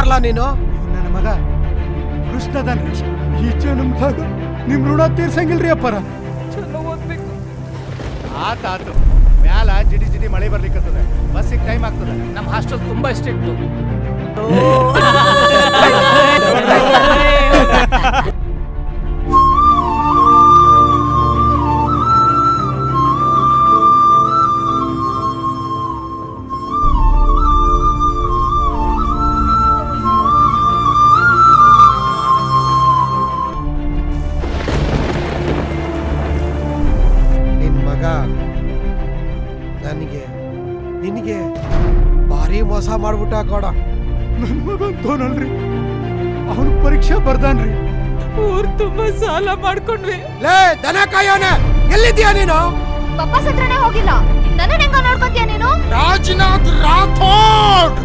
ಯಾರ್ಲಾ ನೀನು? ನನ್ನ ಮಗ ಕೃಷ್ಣದನ್ರಿ. ಈ ಜನ್ಮದಾಗ ನಿಮ್ ಋಣ ತೀರ್ಸಂಗಿಲ್ರಿ ಅಪ್ಪರ. ಚಲೋ ಓದ್ಬೇಕು. ಆತಾತು ಮ್ಯಾಲ ಜಿಡಿ ಜಿಡಿ ಮಳೆ ಬರ್ಲಿಕ್ಕತ್ತದೆ. ಬಸ್ಸಿಗೆ ಟೈಮ್ ಆಗ್ತದೆ. ನಮ್ಮ ಹಾಸ್ಟೆಲ್ ತುಂಬಾ ಸ್ಟ್ರಿಕ್ಟು. ನಿನ್ ಮಗ ನಿನಗೆ ಭಾರಿ ಮೋಸ ಮಾಡ್ಬಿಟ್ಟ ಕೊಡ. ನನ್ ಮಗ ಅಂತೋನಲ್ರಿ, ಅವನು ಪರೀಕ್ಷೆ ಬರ್ದಾನ್ರಿ. ಊರ್ ತುಂಬಾ ಸಾಲ ಮಾಡ್ಕೊಂಡ್ವಿ. ಲೇ ದನ ಕಾಯೋನೆ, ಎಲ್ಲಿದ್ಯಾ ನೀನು? ಪಪ್ಪ ಸತ್ರನೇ ಹೋಗಿಲ್ಲ. ನನ್ನ ಹೆಂಗ ನೋಡ್ಕೊತೀಯ ನೀನು? ರಾಜನಾಥ್ ರಾಥೋಡ್.